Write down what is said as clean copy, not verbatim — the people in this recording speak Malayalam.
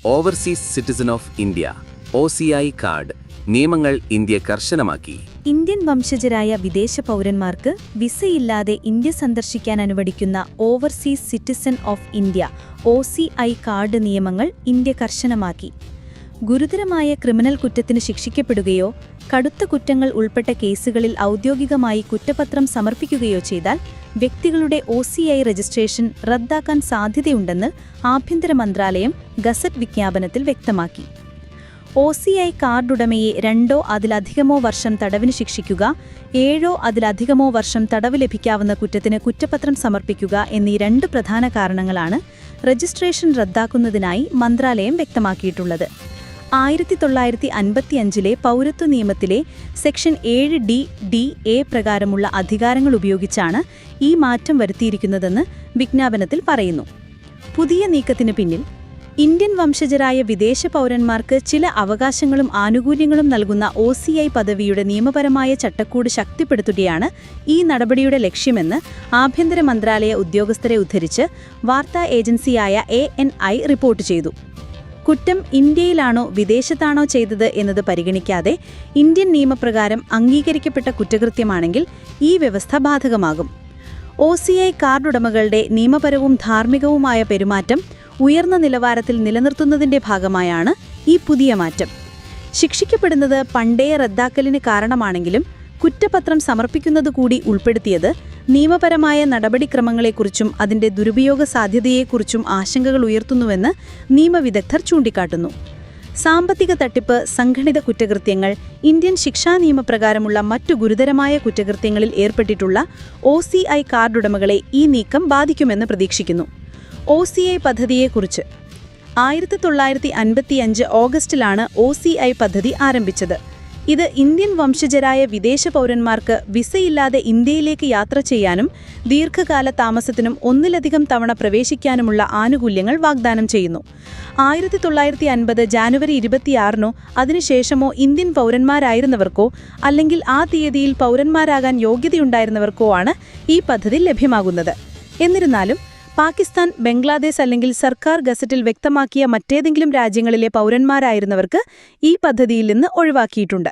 Overseas citizen of India (OCI) card നിയമങ്ങൾ ഇന്ത്യ കർശനമാക്കി. ഇന്ത്യൻ വംശജരായ വിദേശ പൗരന്മാർക്ക് വിസയില്ലാതെ ഇന്ത്യ സന്ദർശിക്കാൻ അനുവദിക്കുന്ന overseas citizen of India (OCI) card നിയമങ്ങൾ ഇന്ത്യ കർശനമാക്കി. ഗുരുതരമായ ക്രിമിനൽ കുറ്റത്തിന് ശിക്ഷിക്കപ്പെടുകയോ കടുത്ത കുറ്റങ്ങൾ ഉൾപ്പെട്ട കേസുകളിൽ ഔദ്യോഗികമായി കുറ്റപത്രം സമർപ്പിക്കുകയോ ചെയ്താൽ വ്യക്തികളുടെ OCI രജിസ്ട്രേഷൻ റദ്ദാക്കാൻ സാധ്യതയുണ്ടെന്ന് ആഭ്യന്തര മന്ത്രാലയം ഗസറ്റ് വിജ്ഞാപനത്തിൽ വ്യക്തമാക്കി. OCI കാർഡുടമയെ 2 അതിലധികമോ വർഷം തടവിന് ശിക്ഷിക്കുക, 7 അതിലധികമോ വർഷം തടവ് ലഭിക്കാവുന്ന കുറ്റത്തിന് കുറ്റപത്രം സമർപ്പിക്കുക എന്നീ 2 പ്രധാന കാരണങ്ങളാണ് രജിസ്ട്രേഷൻ റദ്ദാക്കുന്നതിനായി മന്ത്രാലയം വ്യക്തമാക്കിയിട്ടുള്ളത്. 1955 പൗരത്വ നിയമത്തിലെ സെക്ഷൻ 7D(a) പ്രകാരമുള്ള അധികാരങ്ങൾ ഉപയോഗിച്ചാണ് ഈ മാറ്റം വരുത്തിയിരിക്കുന്നതെന്ന് വിജ്ഞാപനത്തിൽ പറയുന്നു. പുതിയ നീക്കത്തിന് പിന്നിൽ ഇന്ത്യൻ വംശജരായ വിദേശ പൗരന്മാർക്ക് ചില അവകാശങ്ങളും ആനുകൂല്യങ്ങളും നൽകുന്ന OCI പദവിയുടെ നിയമപരമായ ചട്ടക്കൂട് ശക്തിപ്പെടുത്തുകയാണ് ഈ നടപടിയുടെ ലക്ഷ്യമെന്ന് ആഭ്യന്തര മന്ത്രാലയ ഉദ്യോഗസ്ഥരെ ഉദ്ധരിച്ച് വാർത്താ ഏജൻസിയായ ANI റിപ്പോർട്ട് ചെയ്തു. കുറ്റം ഇന്ത്യയിലാണോ വിദേശത്താണോ ചെയ്തത് എന്നത് പരിഗണിക്കാതെ ഇന്ത്യൻ നിയമപ്രകാരം അംഗീകരിക്കപ്പെട്ട കുറ്റകൃത്യമാണെങ്കിൽ ഈ വ്യവസ്ഥ ബാധകമാകും. OCI കാർഡുടമകളുടെ നിയമപരവും ധാർമ്മികവുമായ പെരുമാറ്റം ഉയർന്ന നിലവാരത്തിൽ നിലനിർത്തുന്നതിന്റെ ഭാഗമായാണ് ഈ പുതിയ മാറ്റം. ശിക്ഷിക്കപ്പെടുന്നത് പണ്ടേ റദ്ദാക്കലിന് കാരണമാണെങ്കിലും കുറ്റപത്രം സമർപ്പിക്കുന്നതുകൂടി ഉൾപ്പെടുത്തിയത് നിയമപരമായ നടപടിക്രമങ്ങളെക്കുറിച്ചും അതിന്റെ ദുരുപയോഗ സാധ്യതയെക്കുറിച്ചും ആശങ്കകൾ ഉയർത്തുന്നുവെന്ന് നിയമവിദഗ്ധർ ചൂണ്ടിക്കാട്ടുന്നു. സാമ്പത്തിക തട്ടിപ്പ്, സംഘടിത കുറ്റകൃത്യങ്ങൾ, ഇന്ത്യൻ ശിക്ഷാ നിയമപ്രകാരമുള്ള മറ്റു ഗുരുതരമായ കുറ്റകൃത്യങ്ങളിൽ ഏർപ്പെട്ടിട്ടുള്ള OCI കാർഡുടമകളെ ഈ നീക്കം ബാധിക്കുമെന്ന് പ്രതീക്ഷിക്കുന്നു. OCI പദ്ധതിയെക്കുറിച്ച് 1955 ഓഗസ്റ്റിലാണ് OCI പദ്ധതി ആരംഭിച്ചത്. ഇത് ഇന്ത്യൻ വംശജരായ വിദേശ പൗരന്മാർക്ക് വിസയില്ലാതെ ഇന്ത്യയിലേക്ക് യാത്ര ചെയ്യാനും ദീർഘകാല താമസത്തിനും ഒന്നിലധികം തവണ പ്രവേശിക്കാനുമുള്ള ആനുകൂല്യങ്ങൾ വാഗ്ദാനം ചെയ്യുന്നു. 1950 ജാനുവരി 26-നോ അതിനുശേഷമോ ഇന്ത്യൻ പൗരന്മാരായിരുന്നവർക്കോ അല്ലെങ്കിൽ ആ തീയതിയിൽ പൗരന്മാരാകാൻ യോഗ്യതയുണ്ടായിരുന്നവർക്കോ ആണ് ഈ പദ്ധതി ലഭ്യമാകുന്നത്. എന്നിരുന്നാലും പാകിസ്ഥാൻ, ബംഗ്ലാദേശ് അല്ലെങ്കിൽ സർക്കാർ ഗസറ്റിൽ വ്യക്തമാക്കിയ മറ്റേതെങ്കിലും രാജ്യങ്ങളിലെ പൗരന്മാരായിരുന്നവർക്ക് ഈ പദ്ധതിയിൽ നിന്ന് ഒഴിവാക്കിയിട്ടുണ്ട്.